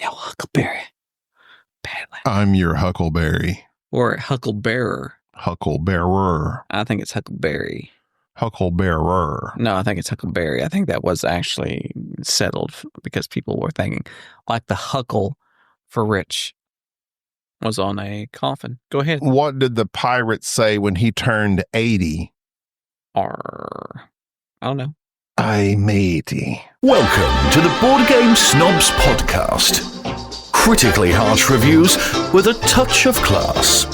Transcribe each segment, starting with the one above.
No, Huckleberry. Badly. I'm your Huckleberry. Or Hucklebearer. Hucklebearer. I think it's Huckleberry. Hucklebearer. No, I think it's Huckleberry. I think that was actually settled because people were thinking, like the Huckle for rich was on a coffin. Go ahead. What did the pirate say when he turned 80? I don't know. I matey. Welcome to the Board Game Snobs podcast. Critically harsh reviews with a touch of class.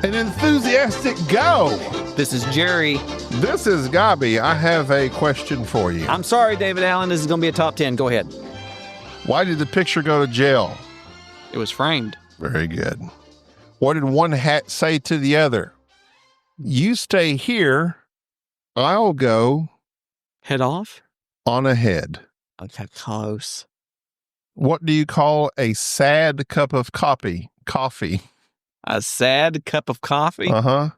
An enthusiastic go. This is Jerry. This is Gabi. I have a question for you. I'm sorry, David Allen. This is going to be a top 10. Go ahead. Why did the picture go to jail? It was framed. Very good. What did one hat say to the other? You stay here. I'll go Head off? on ahead. Okay, close. What do you call a sad cup of coffee? A sad cup of coffee? Uh-huh.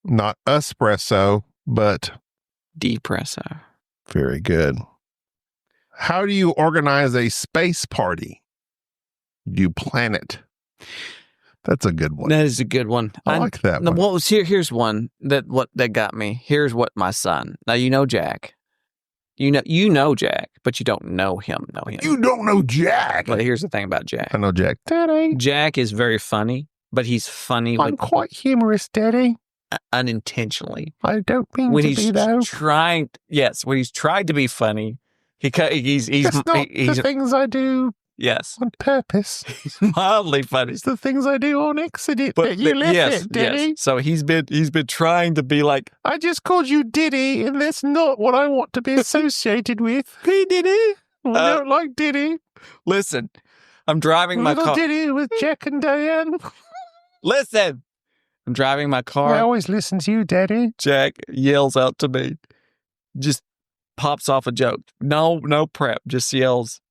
Not espresso, but Depresso. very good. How do you organize a space party? You plan it. That's a good one. That is a good one. I like that one. What was here's one that got me. Here's what my son. Now you know Jack. You know Jack, but you don't know him. You don't know Jack. But here's the thing about Jack. I know Jack. Daddy. Jack is very funny, but he's funny I'm quite humorous, Daddy. unintentionally. I don't mean When to he's be, though. when he's tried to be funny, he's It's not the things I do yes, on purpose. he's mildly funny. It's the things I do on accident that you left yes, it, Daddy. yes. So he's been trying to be like I just called you Diddy, and that's not what I want to be associated with. P Diddy. I don't like Diddy. Listen, I'm driving my Little car. Diddy with Jack and Diane. Listen, I'm driving my car. I always listen to you, Daddy. Jack yells out to me, just pops off a joke. No prep, just yells.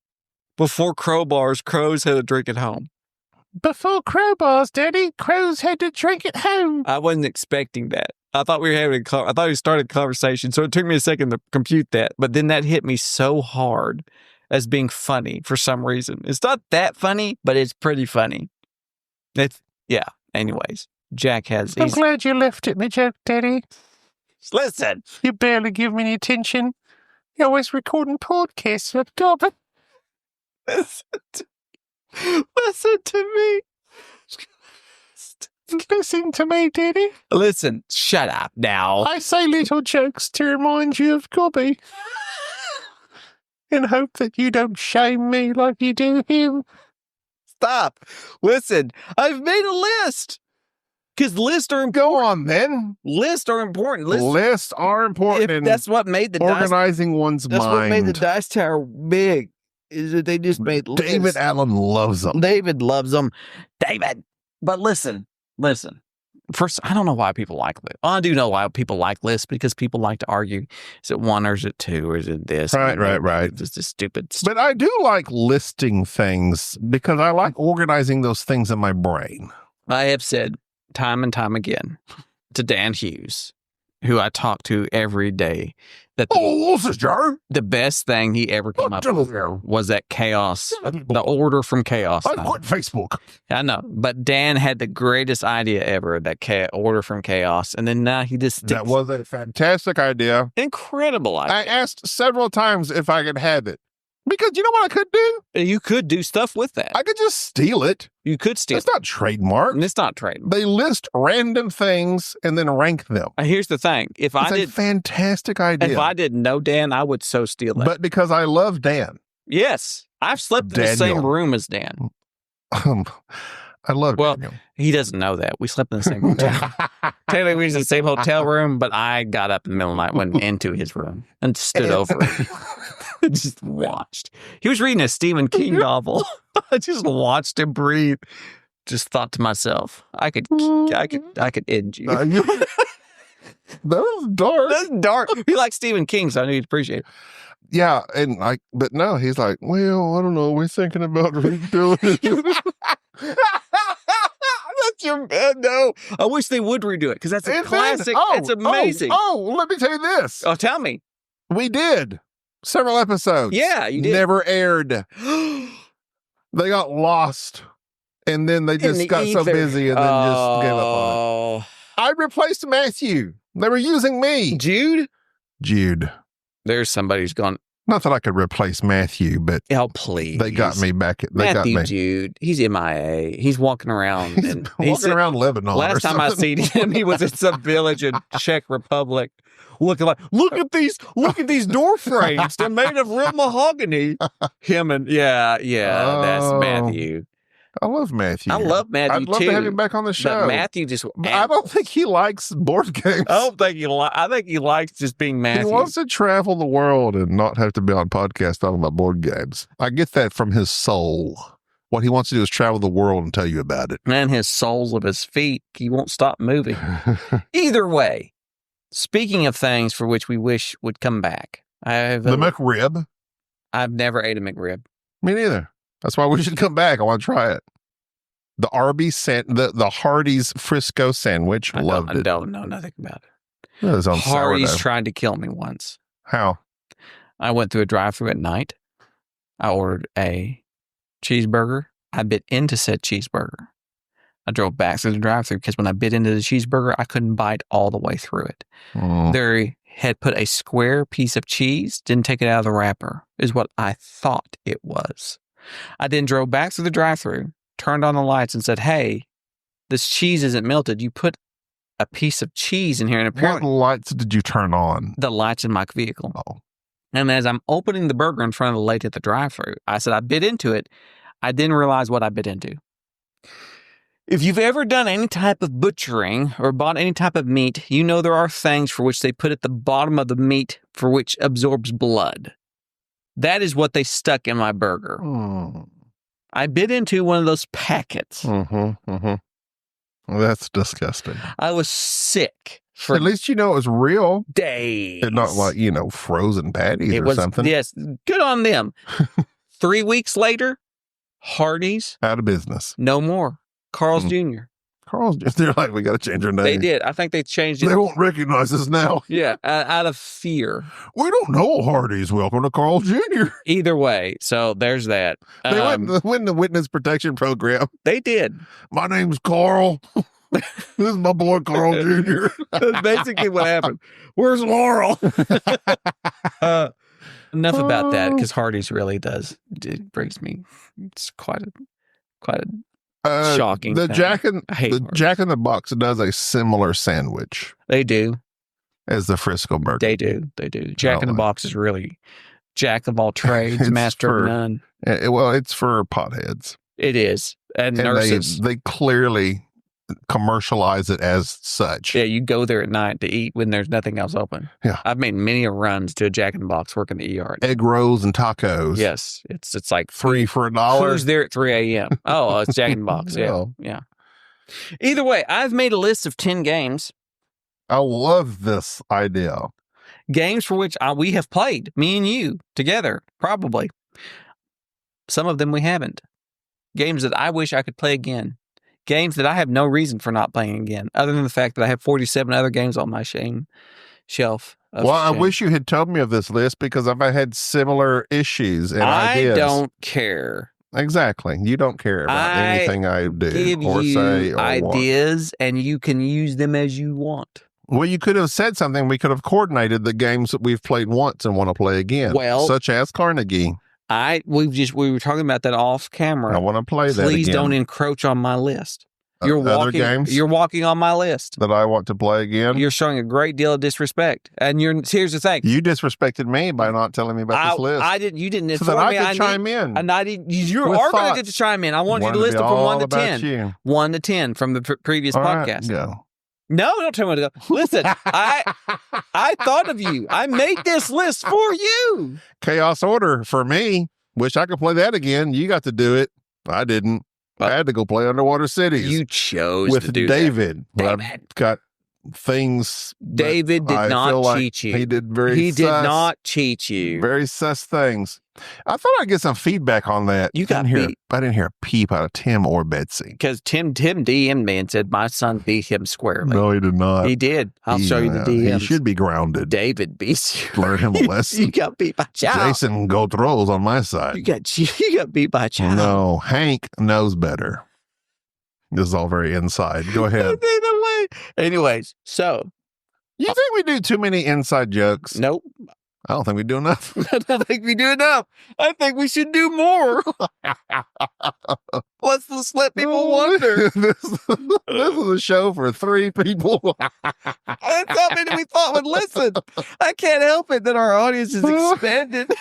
Before crowbars, crows had a drink at home. Before crowbars, Daddy, crows had to drink at home. I wasn't expecting that. I thought we were having I thought we started a conversation, so it took me a second to compute that. But then that hit me so hard as being funny for some reason. It's not that funny, but it's pretty funny. Anyways, Jack has... I'm glad you left it, me joke, Daddy. Listen. You barely give me any attention. You're always recording podcasts, but God, but Listen to me. listen to me, Daddy. Listen, shut up now. I say little jokes to remind you of Gobby. In hope that you don't shame me like you do him. Stop. Listen, I've made a list. Because lists are important. Go on, then. Lists are important. Lists are important in that's what made the organizing one's That's mind. what made the Dice Tower big. Is that they just made lists. David Allen loves them. David loves them. David. But listen. First, I don't know why people like lists. I do know why people like lists because people like to argue. Is it one or is it two or is it this? Right. It's just stupid. But I do like listing things because I like organizing those things in my brain. I have said time and time again to Dan Hughes, who I talk to every day, that the best thing he ever came up with was that chaos, the order from chaos. I quit Facebook. I know, but Dan had the greatest idea ever, that order from chaos, and then now he just That was a fantastic idea. incredible idea. I asked several times if I could have it. Because you know what I could do? You could do stuff with that. I could just steal it. You could steal It's not trademarked. It's not trade. They list random things and then rank them. Here's the thing. It's a fantastic idea. If I didn't know Dan, I would so steal it. But because I love Dan. Yes. I've slept in the same room as Dan. I love Daniel. He doesn't know that. We slept in the same hotel. Technically, we was in the same hotel room, but I got up in the middle of the night, went into his room, and stood over him. Just watched. He was reading a Stephen King novel. I just watched him breathe. Just thought to myself, I could end you. That was dark. That's dark. He likes Stephen King, so I knew he'd appreciate it. Yeah, but no, he's like, well, I don't know. We're thinking about redoing it. No. I wish they would redo it because that's a classic. It's amazing. Let me tell you this. Oh, tell me. We did several episodes. Yeah, you did. Never aired. They got lost. And then they just got so busy and then just gave up on it. I replaced Matthew. They were using me. Jude. There's somebody who's gone. Not that I could replace Matthew, but please. They got me back. Matthew Jude. He's MIA. He's walking around. He's walking around Lebanon. Last time I seen him, he was in some village in Czech Republic. Look at these door frames. They're made of real mahogany. That's Matthew. I love Matthew. I'd love to have him back on the show. But Matthew I don't think he likes board games. I think he likes just being Matthew. He wants to travel the world and not have to be on podcast talking about board games. I get that from his soul. What he wants to do is travel the world and tell you about it. And his soles of his feet, he won't stop moving. Either way, speaking of things for which we wish would come back, the McRib. I've never ate a McRib. Me neither. That's why we should come back. I want to try it. The Arby's, the Hardee's Frisco sandwich. Loved it. I don't know nothing about it. It was on Hardee's sourdough. tried to kill me once. How? I went through a drive-thru at night. I ordered a cheeseburger. I bit into said cheeseburger. I drove back through the drive-thru because when I bit into the cheeseburger, I couldn't bite all the way through it. They had put a square piece of cheese, didn't take it out of the wrapper, is what I thought it was. I then drove back through the drive-thru, turned on the lights and said, hey, this cheese isn't melted. You put a piece of cheese in here. And apparently, what lights did you turn on? The lights in my vehicle. Oh. And as I'm opening the burger in front of the lady at the drive-thru, I said, I bit into it. I didn't realize what I bit into. If you've ever done any type of butchering or bought any type of meat, you know there are things for which they put at the bottom of the meat for which absorbs blood. That is what they stuck in my burger. I bit into one of those packets. Well, that's disgusting. I was sick for at least you know it was real days. And not like, frozen patties or something. Yes, good on them. 3 weeks later, Hardee's. Out of business. No more. Carl's Jr. They're like, we got to change our name. They did. I think they changed it. They won't recognize us now. Yeah, out of fear. We don't know Hardee's. Welcome to Carl's Jr. Either way, so there's that. They went in the witness protection program. They did. My name's Carl. This is my boy Carl Jr. That's basically what happened. Where's Laurel? Enough about that, because Hardee's really does. It brings me. It's quite a shocking. The thing. Jack in the Box does a similar sandwich. They do. As the Frisco burger. They do. Jack in the Box is really jack of all trades, master of none. Well, it's for potheads. It is. And nurses. They clearly commercialize it as such. Yeah, you go there at night to eat when there's nothing else open. Yeah. I've made many runs to a Jack in the Box working the ER. Egg rolls and tacos. Yes. It's like $3 for $1. Who's there at 3 a.m.? Oh, it's Jack in the Box. Yeah. Yeah. Either way, I've made a list of 10 games. I love this idea. Games for which we have played, me and you, together, probably. Some of them we haven't. Games that I wish I could play again. Games that I have no reason for not playing again, other than the fact that I have 47 other games on my shelf. I wish you had told me of this list because I've had similar issues and ideas. I don't care. Exactly. You don't care about anything I do or say or ideas, and you can use them as you want. Well, you could have said something. We could have coordinated the games that we've played once and want to play again. Well, such as Carnegie. We were talking about that off camera. I want to play that again. Please don't encroach on my list. Other games you're walking on my list that I want to play again. You're showing a great deal of disrespect, and here's the thing: you disrespected me by not telling me about this list. I didn't. You didn't so that I could chime in, and I didn't. You are going to get to chime in. I want you to list them from 1 to 10. 1 to 10 from the previous podcast. Right, no, don't tell me to go. Listen, I thought of you. I made this list for you. Chaos Order for me. Wish I could play that again. You got to do it. I didn't. I had to go play Underwater Cities. You chose with to do David. That. But I've got things. David did not cheat you. He did very. He did not cheat you. Very sus things. I thought I'd get some feedback on that. You got beat. I didn't hear a peep out of Tim or Betsy. Because Tim DM'd me and said my son beat him squarely. No, he did not. He did. I'll show you the DMs. He should be grounded. David beats you. Learn him a lesson. You got beat by Chow. Jason Gautreau's on my side. You got beat by Chow. No, Hank knows better. This is all very inside. Go ahead. Anyways, so. You think we do too many inside jokes? Nope. I don't think we do enough. I don't think we do enough. I think we should do more. Let's just let people wonder. This is a show for 3 people. That's how many we thought would listen. I can't help it that our audience is expanded.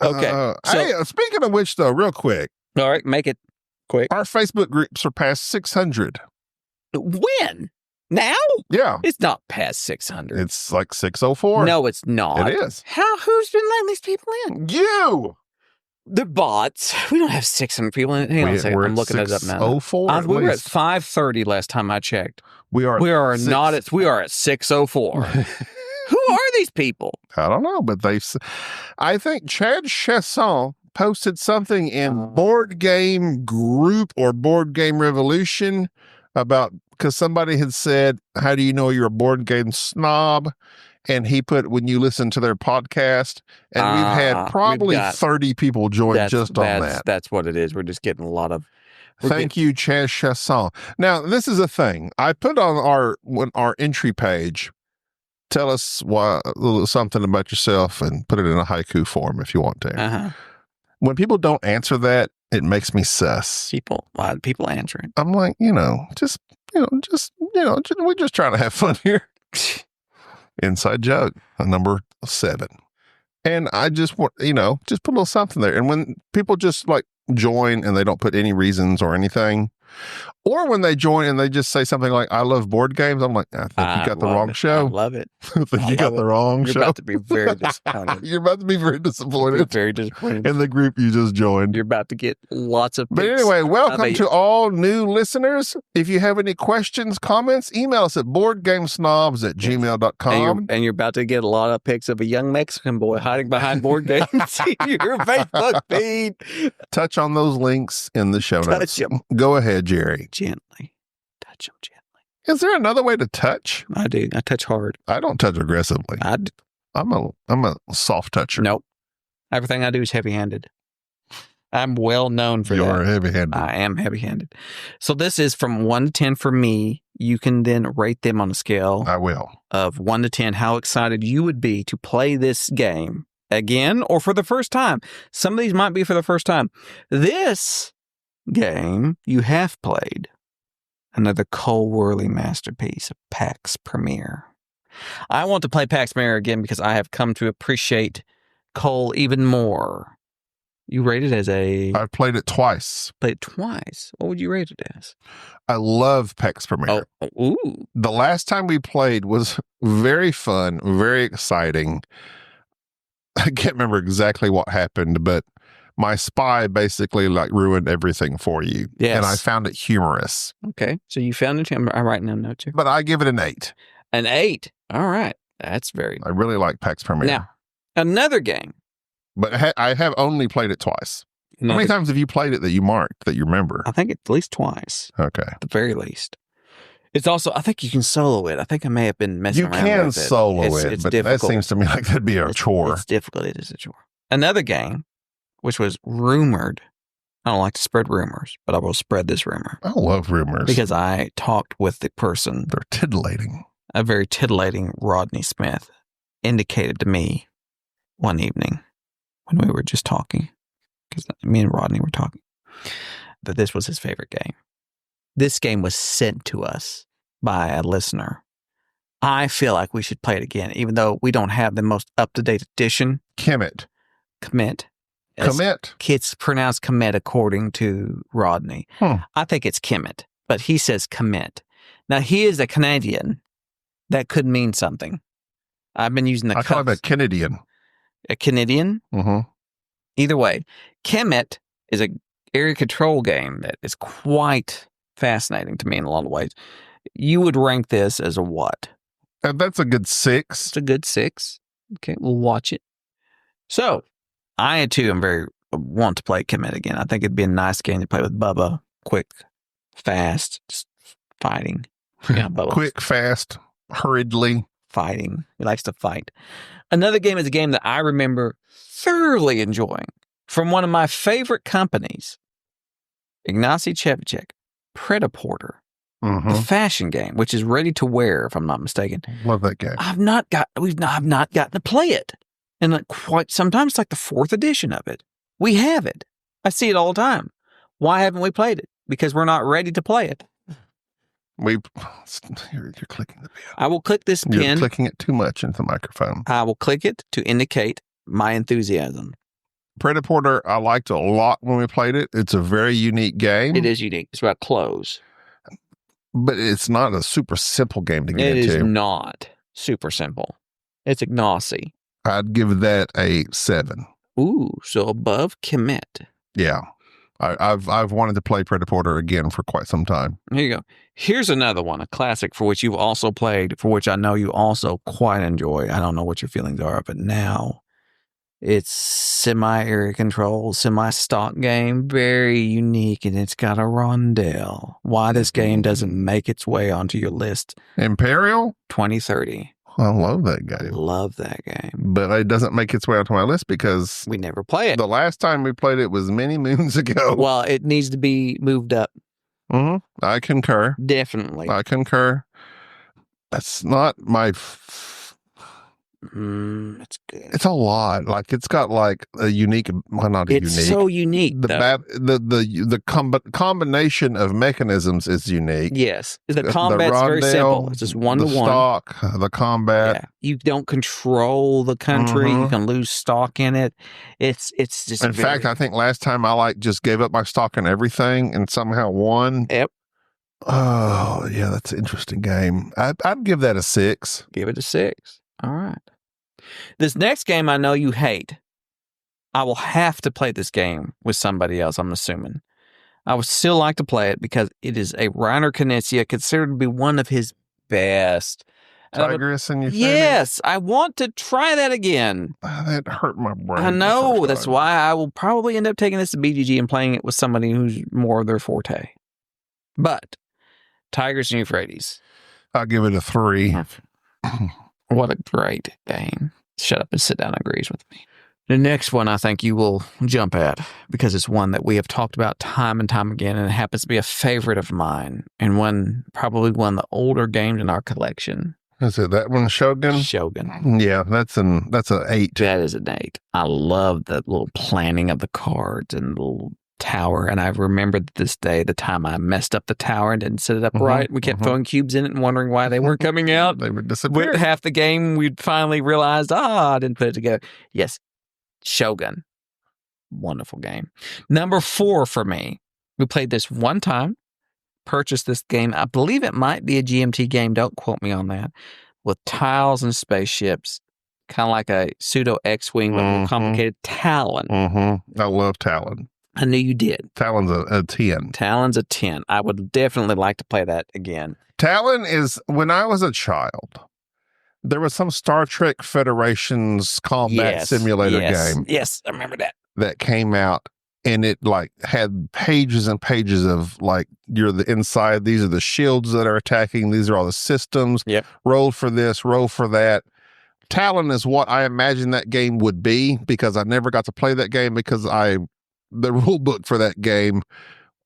Okay. Hey, speaking of which, though, real quick. All right, make it quick. Our Facebook group surpassed 600. When? Now? Yeah. It's not past 600. It's like 604. No, it's not. It is. Who's been letting these people in? You. They're bots. We don't have 600 people in it. Hang on a second. I'm looking it up now. 604. We were at 530 last time I checked. We are at 604. Who are these people? I don't know, but I think Chad Chasson posted something in Board Game Group or Board Game Revolution because somebody had said, how do you know you're a board game snob? And he put, when you listen to their podcast, and we've had probably 30 people join just on that. That's what it is. We're just getting a lot of. Thank you, Chad Chasson. Now, this is a thing. I put on our entry page, tell us something about yourself and put it in a haiku form if you want to. Uh-huh. When people don't answer that, it makes me sus. A lot of people answering. I'm like, we're just trying to have fun here. Inside joke, number 7. And I just want, just put a little something there. And when people just like join and they don't put any reasons or anything, or when they join and they just say something like, I love board games, I'm like, I think you got the wrong show. I love it. I think you got the wrong show. You're about to be very disappointed. You're about to be very disappointed. Very disappointed. In the group you just joined. You're about to get lots of. But anyway, welcome to all new listeners. If you have any questions, comments, email us at boardgamesnobs@gmail.com. And you're about to get a lot of pics of a young Mexican boy hiding behind board games in your Facebook feed. Touch on those links in the show notes. Touch them. Go ahead, Jerry. Gently. Touch them gently. Is there another way to touch? I do. I touch hard. I don't touch aggressively. I do. I'm a soft toucher. Nope. Everything I do is heavy-handed. I'm well known for that. You're heavy-handed. I am heavy-handed. So this is from 1 to 10 for me. You can then rate them on a scale. I will. Of 1 to 10, how excited you would be to play this game again or for the first time. Some of these might be for the first time. This game you have played. Another Cole Worley masterpiece, a PAX Premier. I want to play PAX Premier again because I have come to appreciate Cole even more. You rate it as I've played it twice. Played it twice. What would you rate it as? I love PAX Premier. Oh, ooh. The last time we played was very fun, very exciting. I can't remember exactly what happened, but my spy basically ruined everything for you. Yes. And I found it humorous. Okay. So you found it. I'm writing down notes here. But I give it an 8. An 8. All right. That's very. I really like PAX Premier. Now, another game. But I have only played it twice. How many times have you played it that you marked, that you remember? I think at least twice. Okay. At the very least. It's also, I think you can solo it. I think I may have been messing around with it. You can solo it, it's but difficult. That seems to me like that'd be a chore. It's difficult. It is a chore. Another game, which was rumored. I don't like to spread rumors, but I will spread this rumor. I love rumors. Because I talked with the person. They're titillating. A very titillating Rodney Smith indicated to me one evening when we were just talking, because me and Rodney were talking, that this was his favorite game. This game was sent to us by a listener. I feel like we should play it again, even though we don't have the most up-to-date edition. Commit. It's pronounced commit according to Rodney. I think it's Kemet, but he says commit. Now, he is a Canadian. That could mean something. I've been using the I call him a Canadian. A Canadian? Mm-hmm. Either way, Kemet is an area control game that is quite fascinating to me in a lot of ways. You would rank this as a what? That's a good 6. It's a good 6. Okay, we'll watch it. So, I too am very want to play Commit again. I think it'd be a nice game to play with Bubba. Quick, fast, just fighting. Yeah, Bubba. Quick, fast, hurriedly. Fighting. He likes to fight. Another game is a game that I remember thoroughly enjoying from one of my favorite companies, Ignacy Chevcek, Predaporter. The fashion game, which is ready to wear, if I'm not mistaken. Love that game. I've not gotten to play it. And sometimes it's like the 4th edition of it. We have it. I see it all the time. Why haven't we played it? Because we're not ready to play it. You're clicking the pin. I will click this pin. You're clicking it too much into the microphone. I will click it to indicate my enthusiasm. Predaporter, I liked a lot when we played it. It's a very unique game. It is unique. It's about clothes. But it's not a super simple game to get into. It is not super simple. It's Ignacy. I'd give that a 7. Ooh, so above Commit. Yeah. I've wanted to play Predaporter again for quite some time. Here you go. Here's another one, a classic for which you've also played, for which I know you also quite enjoy. I don't know what your feelings are, but now it's semi-area control, semi-stock game, very unique, and it's got a rondelle. Why this game doesn't make its way onto your list? Imperial? 2030. I love that game. Love that game. But it doesn't make its way onto my list because we never play it. The last time we played it was many moons ago. Well, it needs to be moved up. I concur. Definitely. I concur. That's not my... It's good. It's a lot. Like it's got like a unique, well, not a it's unique. It's so unique. The combination of mechanisms is unique. Yes, the combat's very simple. It's just 1-to-1. The stock, the combat. Yeah. You don't control the country. You can lose stock in it. It's just. In fact, I think last time I just gave up my stock and everything and somehow won. Yep. Oh yeah, that's an interesting game. I'd give that a 6. Give it a 6. All right. This next game I know you hate. I will have to play this game with somebody else, I'm assuming. I would still like to play it because it is a Reiner Knizia, considered to be one of his best. Tigris and your Yes, I want to try that again. That hurt my brain. I know. That's why I will probably end up taking this to BGG and playing it with somebody who's more of their forte. But Tigris and Euphrates. I'll give it a 3. What a great game. Shut up and sit down agrees with me. The next one I think you will jump at because it's one that we have talked about time and time again, and it happens to be a favorite of mine and probably one of the older games in our collection. Is it that one, Shogun? Shogun. Yeah, that's an 8. That is an 8. I love the little planning of the cards and the little tower, and I remember this day the time I messed up the tower and didn't set it up right. We kept throwing cubes in it and wondering why they weren't coming out. They would disappear. With half the game, we'd finally realized, I didn't put it together. Yes, Shogun. Wonderful game. Number 4 for me. We played this one time, purchased this game. I believe it might be a GMT game. Don't quote me on that. With tiles and spaceships. Kind of like a pseudo X-Wing, but more complicated. Talon. I love Talon. I knew you did. Talon's a 10. Talon's a 10. I would definitely like to play that again. Talon is, when I was a child, there was some Star Trek Federation's combat simulator game. Yes, I remember that. That came out, and it had pages and pages of you're the inside. These are the shields that are attacking. These are all the systems. Yep. Roll for this, roll for that. Talon is what I imagine that game would be because I never got to play that game because the rule book for that game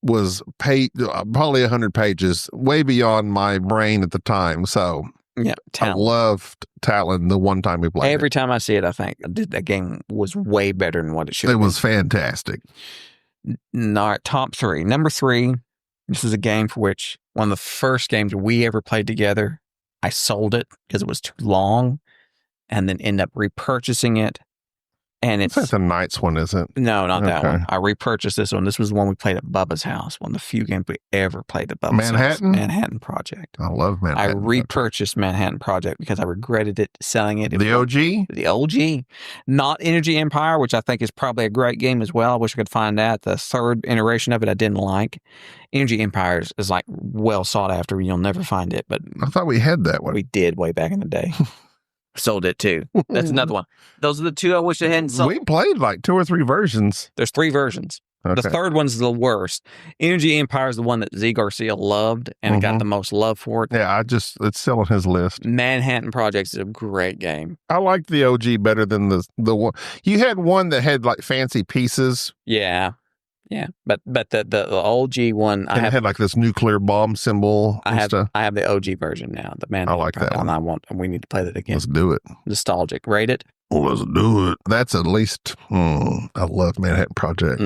was probably 100 pages, way beyond my brain at the time. So yeah, I loved Talon the one time we played Every time I see it, I think that game was way better than what it should have been. It was fantastic. All right, top 3. Number 3, this is a game for which one of the first games we ever played together. I sold it because it was too long and then end up repurchasing it. And it's the Knights one, isn't it? No, not that one. I repurchased this one. This was the one we played at Bubba's house. One of the few games we ever played at Bubba's house. Manhattan Project. I love Manhattan. I repurchased Manhattan Project because I regretted selling it. The OG? The OG. Not Energy Empire, which I think is probably a great game as well. I wish I could find that. The third iteration of it I didn't like. Energy Empire is well sought after. You'll never find it. But I thought we had that one. We did way back in the day. sold it too. That's another one. Those are the two I wish I hadn't sold. We played like 2 or 3 versions. There's 3 versions. Okay. The third one's the worst. Energy Empire is the one that Z Garcia loved and it got the most love for it. Yeah, it's still on his list. Manhattan Project is a great game. I liked the OG better than the one. You had one that had like fancy pieces. Yeah. Yeah. But the OG one, And it had like this nuclear bomb symbol I and have stuff. I have the OG version now. The Manhattan I like that Project, one. and we need to play that again. Let's do it. Nostalgic. Rate it. Let's do it. That's at least, I love Manhattan Project.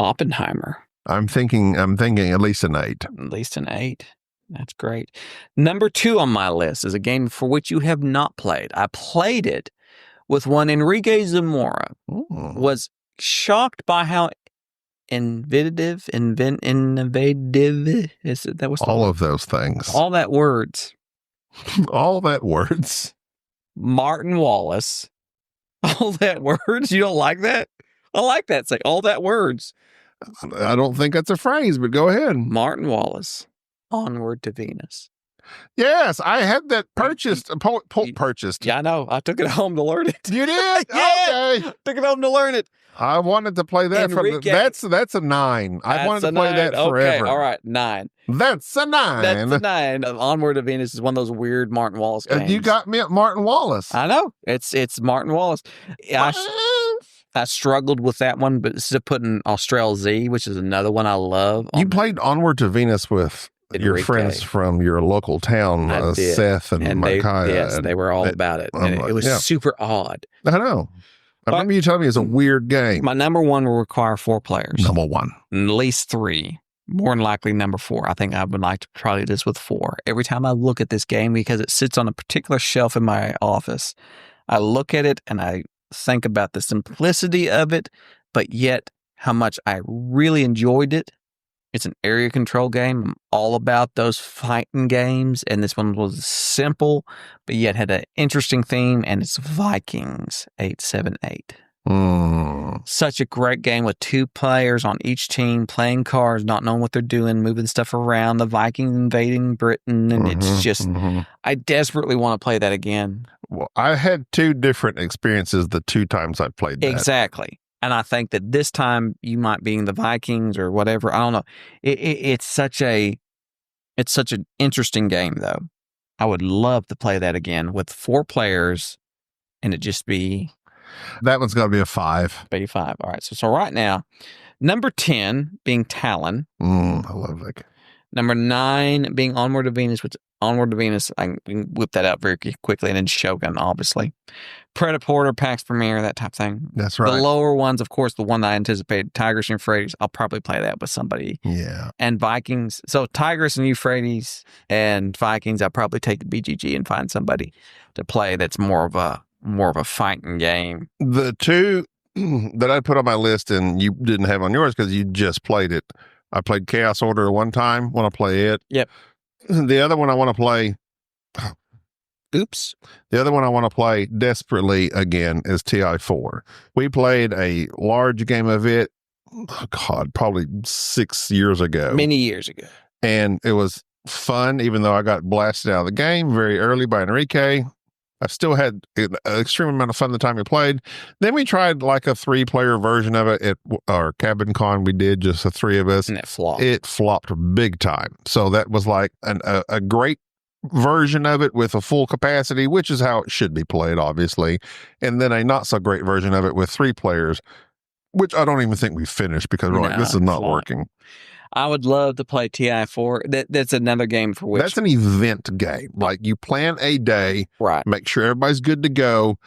Oppenheimer. I'm thinking at least an 8. At least an 8. That's great. Number 2 on my list is a game for which you have not played. I played it with one Enrique Zamora. Was shocked by how innovative is it? That was all of those things. All that words. All that words. Martin Wallace. All that words. You don't like that? I like that. Say all that words. I don't think that's a phrase, but go ahead. Martin Wallace. Onward to Venus. Yes, I had that purchased. Purchased. Yeah, I know. I took it home to learn it. You did? Yeah. Okay. Took it home to learn it. I wanted to play that Enrique. that's a 9. I wanted to play that forever. Okay, all right, 9. That's a 9. That's a 9. Onward to Venus is one of those weird Martin Wallace games. You got me at Martin Wallace. I know. It's Martin Wallace. I struggled with that one, but instead of putting Austral Z, which is another one I love. You played Onward to Venus with your Enrique. Friends from your local town, Seth and Micaiah. Yes, they were all about it. And it was super odd. I know. I remember you telling me it's a weird game. My number 1 will require 4 players. Number 1. At least 3. More than likely number 4. I think I would like to try this with 4. Every time I look at this game, because it sits on a particular shelf in my office, I look at it and I think about the simplicity of it, but yet how much I really enjoyed it. It's an area control game. I'm all about those fighting games, and this one was simple, but yet had an interesting theme, and it's Vikings 878. Such a great game with 2 players on each team playing cards, not knowing what they're doing, moving stuff around, the Vikings invading Britain, and it's just, I desperately want to play that again. Well, I had 2 different experiences the 2 times I played that. Exactly. And I think that this time you might be in the Vikings or whatever. I don't know. It's such an interesting game, though. I would love to play that again with 4 players, and it just be. That one's got to be a 5. Be 5. All right. So right now, number 10 being Talon. I love that. Number 9 being Onward to Venus, which Onward to Venus, I can whip that out very quickly. And then Shogun, obviously. Predator, Pax Premier, that type of thing. That's right. The lower ones, of course, the one that I anticipated, Tigris and Euphrates, I'll probably play that with somebody. Yeah. And Vikings. So Tigris and Euphrates and Vikings, I'll probably take the BGG and find somebody to play that's more of a fighting game. The 2 that I put on my list and you didn't have on yours because you just played it. I played Chaos Order one time. Want to play it. Yep. The other one I want to play. Oops. The other one I want to play desperately again is TI4. We played a large game of it. Oh God, probably 6 years ago. Many years ago. And it was fun, even though I got blasted out of the game very early by Enrique. I still had an extreme amount of fun the time we played. Then we tried like a 3-player version of it at our Cabin Con. We did just the 3 of us. And it flopped. It flopped big time. So that was like a great version of it with a full capacity, which is how it should be played, obviously. And then a not so great version of it with 3 players, which I don't even think we finished because we're like, this is not working. I would love to play TI4. That's another game for which. That's an event game. Like you plan a day, right? Make sure everybody's good to go,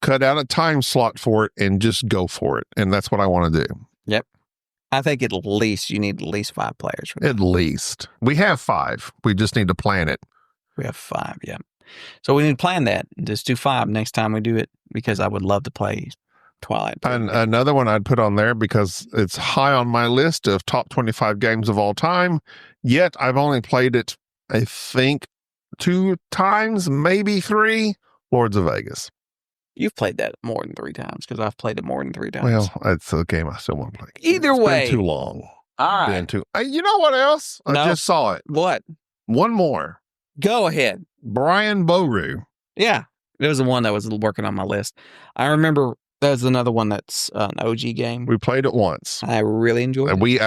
cut out a time slot for it, and just go for it. And that's what I want to do. Yep. I think at least you need at least 5 players for that. At least. We have 5. We just need to plan it. We have 5, yeah. So we need to plan that and just do 5 next time we do it because I would love to play Twilight. And another one I'd put on there because it's high on my list of top 25 games of all time, yet I've only played it, I think, 2 times, maybe 3, Lords of Vegas. You've played that more than 3 times because I've played it more than 3 times. Well, it's a game I still want to play. Either way. It's been too long. All right. You know what else? I just saw it. What? One more. Go ahead. Brian Boru Yeah. It was the one that was working on my list. I remember there's another one that's an OG game. We played it once. I really enjoyed it. We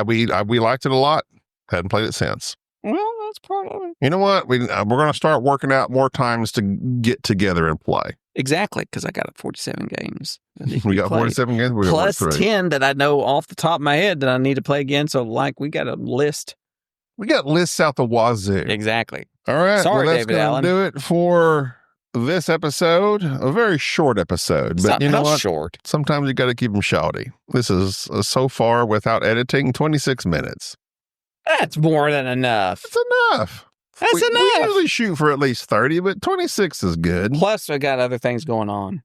liked it a lot. Hadn't played it since. Well, that's part of it. You know what? We're going to start working out more times to get together and play. Exactly, because I got 47 games. We got 47 games. Plus 10 that I know off the top of my head that I need to play again. So, we got a list. We got lists out the wazoo. Exactly. All right. Sorry, that's David Allen. Do it for this episode. A very short episode. But you know what? Short. Sometimes you got to keep them shouty. This is so far without editing 26 minutes. That's more than enough. It's enough. That's enough. We usually shoot for at least 30, but 26 is good. Plus, I got other things going on.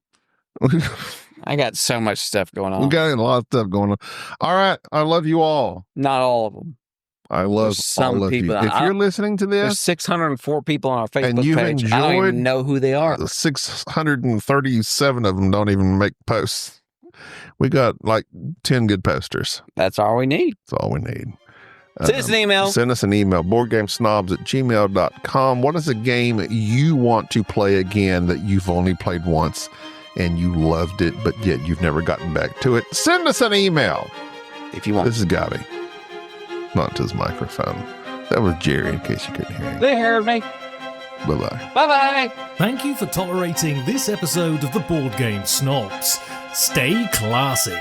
I got so much stuff going on. We got a lot of stuff going on. All right. I love you all. Not all of them. I love some all of people. you. If you're listening to There's this, 604 people on our Facebook and you've page. I don't even know who they are. 637 of them don't even make posts. We got 10 good posters. That's all we need. That's all we need. Send us an email. Send us an email, boardgamesnobs@gmail.com. What is a game you want to play again that you've only played once and you loved it, but yet you've never gotten back to it? Send us an email. If you want. This is Gabi. Not to his microphone. That was Jerry, in case you couldn't hear him. They heard me. Bye-bye. Bye-bye. Thank you for tolerating this episode of the Board Game Snobs. Stay classy.